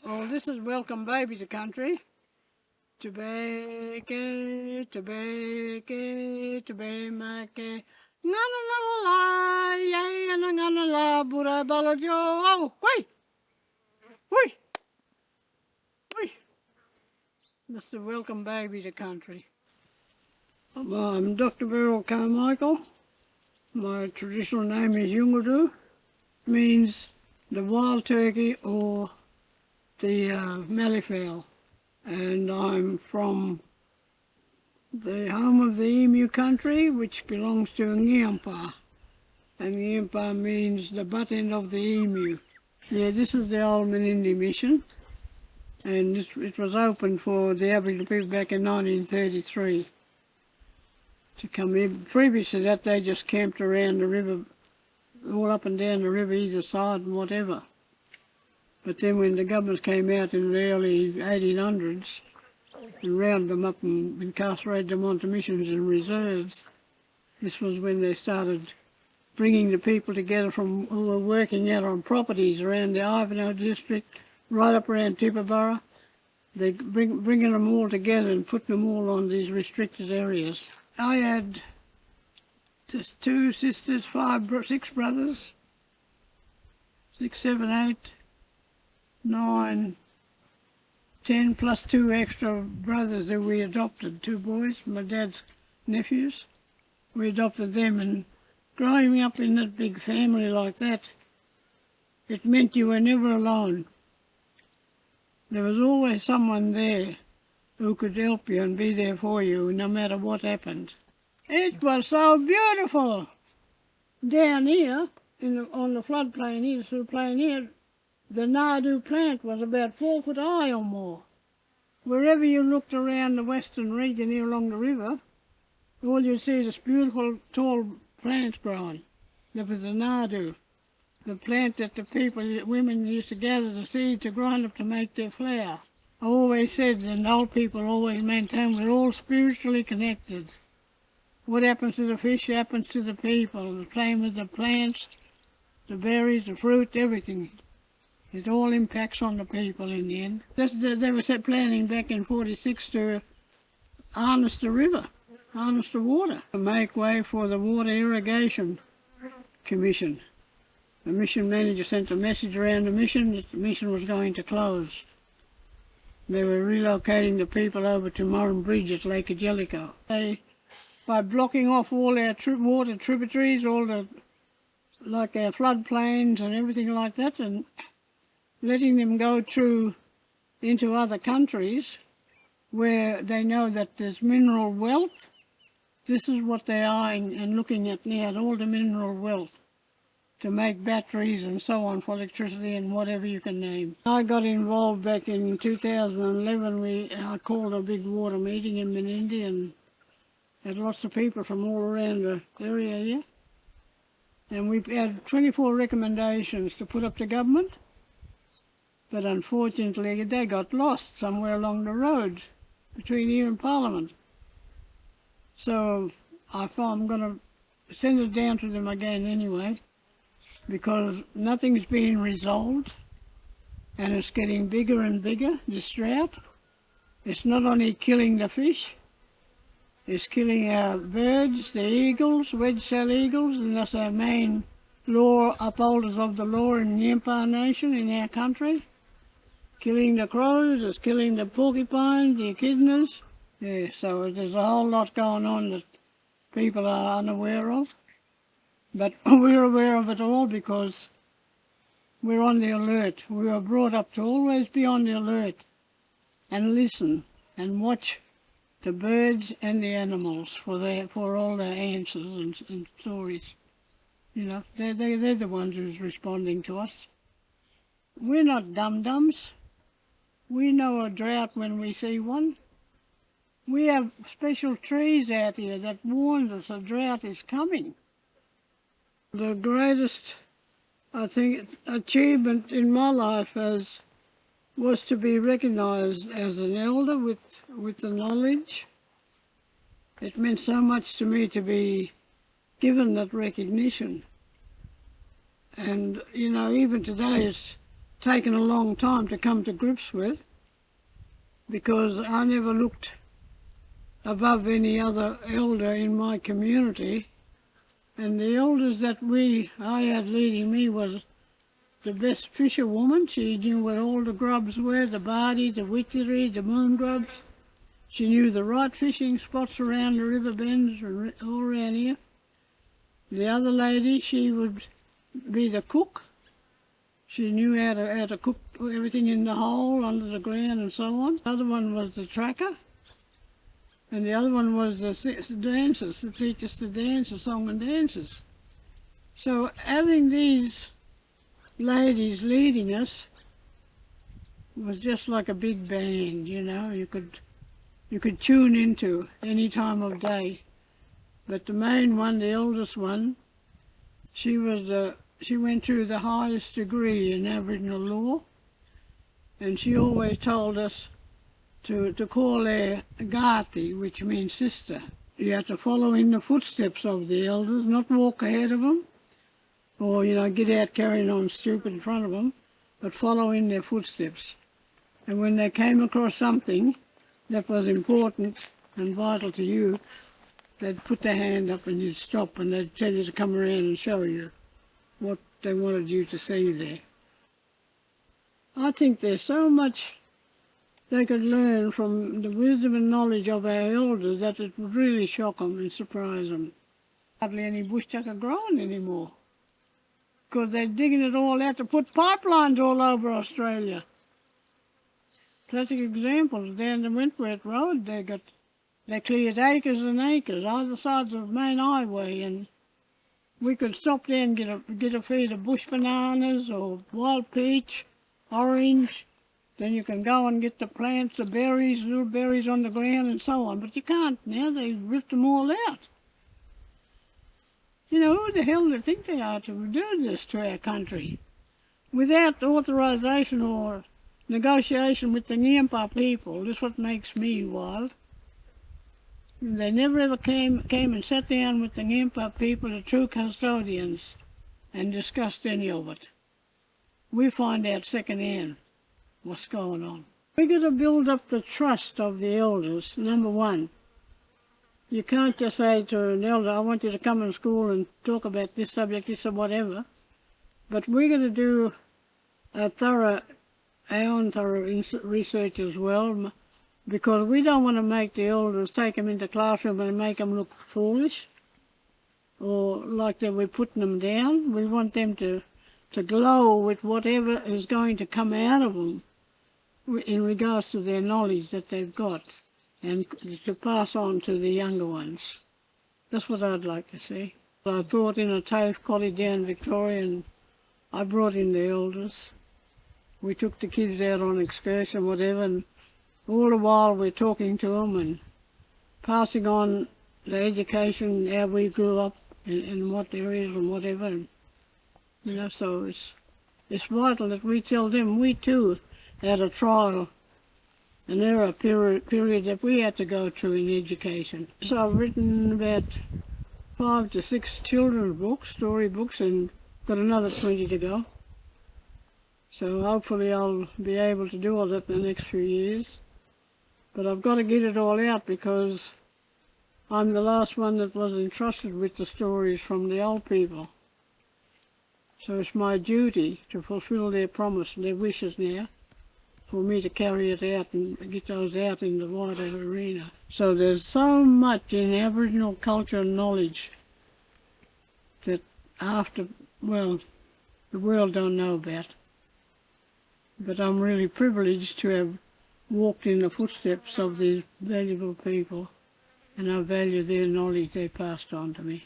Well, this is Welcome Baby to Country. Tubeke, tubeke, tubemake. Ngana la la, yay, and ngana la, bura balajo. Oh, wait! Wait! Wait! This is Welcome Baby to Country. Well, I'm Dr. Beryl Carmichael. My traditional name is Yungudu, means the wild turkey or the malleefowl. And I'm from the home of the emu country, which belongs to Ngiampa. And Ngiampa means the butt end of the emu. Yeah, this is the old Menindee mission, and it was opened for the Aboriginal people back in 1933 to come in. Previous to that, they just camped around the river, all up and down the river, either side and whatever. But then when the government came out in the early 1800s and rounded them up and incarcerated them onto missions and reserves, this was when they started bringing the people together from who were working out on properties around the Ivanhoe district, right up around Tibooburra. They bringing them all together and putting them all on these restricted areas. I had just 2 sisters, 6 brothers, 6, 7, 8, 9, 10 plus 2 extra brothers that we adopted, 2 boys, my dad's nephews. We adopted them, and growing up in that big family like that, it meant you were never alone. There was always someone there who could help you and be there for you no matter what happened. It was so beautiful. Down here, on the floodplain here, the plain here, the nardoo plant was about 4 foot high or more. Wherever you looked around the western region here along the river, all you'd see is this beautiful tall plants growing. There was a nardoo, the plant that the women used to gather the seed to grind up to make their flour. I always said, and old people always maintain, we're all spiritually connected. What happens to the fish happens to the people. The same with the plants, the berries, the fruit, everything. It all impacts on the people in the end. They were planning back in 46 to harness the river, harness the water, to make way for the Water Irrigation Commission. The mission manager sent a message around the mission that the mission was going to close. They were relocating the people over to Moran Bridge at Lake Jellicoe. By blocking off all our water tributaries, all our floodplains and everything like that, and letting them go through into other countries where they know that there's mineral wealth. This is what they're eyeing and looking at now, all the mineral wealth to make batteries and so on for electricity and whatever you can name. I got involved back in 2011. I called a big water meeting in Menindee and had lots of people from all around the area here. And we had 24 recommendations to put up to government. But unfortunately, they got lost somewhere along the road between here and Parliament. So I thought I'm going to send it down to them again anyway, because nothing's being resolved and it's getting bigger and bigger, this drought. It's not only killing the fish, it's killing our birds, the eagles, wedge-tailed eagles, and that's our main law upholders of the law in the Ngiampa Nation in our country. Killing the crows, it's killing the porcupines, the echidnas. Yeah, so there's a whole lot going on that people are unaware of. But we're aware of it all because we're on the alert. We were brought up to always be on the alert and listen and watch the birds and the animals for all their answers and stories. You know, they're the ones who's responding to us. We're not dum-dums. We know a drought when we see one. We have special trees out here that warns us a drought is coming. The greatest, I think, achievement in my life was to be recognised as an elder with the knowledge. It meant so much to me to be given that recognition. And, you know, even today it's taken a long time to come to grips with, because I never looked above any other elder in my community. And the elders that I had leading me was the best fisherwoman. She knew where all the grubs were, the bardies, the witchery, the moon grubs. She knew the right fishing spots around the river bends and all around here. The other lady, she would be the cook. She knew how to cook everything in the hole, under the ground and so on. The other one was the tracker. And the other one was the dancers, to teach us to dance, the song and dances. So having these ladies leading us was just like a big band, you know. You could tune into any time of day. But the main one, the eldest one, she went through the highest degree in Aboriginal law, and she always told us to call her Gati, which means sister. You have to follow in the footsteps of the elders, not walk ahead of them, or, you know, get out carrying on stupid in front of them, but follow in their footsteps. And when they came across something that was important and vital to you, they'd put their hand up and you'd stop, and they'd tell you to come around and show you what they wanted you to see there. I think there's so much they could learn from the wisdom and knowledge of our elders that it would really shock them and surprise them. Hardly any bush tucker growing anymore, because they're digging it all out to put pipelines all over Australia. Classic examples, down the Wentworth Road, they cleared acres and acres either side of the main highway, and we could stop there and get a feed of bush bananas or wild peach, orange. Then you can go and get the plants, the berries, little berries on the ground and so on. But you can't now, they've ripped them all out. You know, who the hell do they think they are to do this to our country? Without authorisation or negotiation with the Ngampa people, this is what makes me wild. They never ever came and sat down with the Ngampa people, the true custodians, and discussed any of it. We find out secondhand what's going on. We've got to build up the trust of the elders, number one. You can't just say to an elder, I want you to come in school and talk about this subject, this or whatever. But we're going to do our own thorough research as well, because we don't want to make the elders take them into classroom and make them look foolish or like that we're putting them down. We want them to glow with whatever is going to come out of them in regards to their knowledge that they've got, and to pass on to the younger ones. That's what I'd like to see. I thought in a TAFE college down Victoria, and I brought in the elders. We took the kids out on excursion, whatever, and all the while we're talking to them and passing on the education, how we grew up in what areas and whatever. And, you know, so it's vital that we tell them we too had a trial and error period that we had to go through in education. So I've written about 5 to 6 children's books, story books, and got another 20 to go. So hopefully I'll be able to do all that in the next few years. But I've got to get it all out because I'm the last one that was entrusted with the stories from the old people. So it's my duty to fulfil their promise, their wishes now, for me to carry it out and get those out in the wider arena. So there's so much in Aboriginal culture and knowledge that the world don't know about. But I'm really privileged to have walked in the footsteps of these valuable people, and I value their knowledge they passed on to me.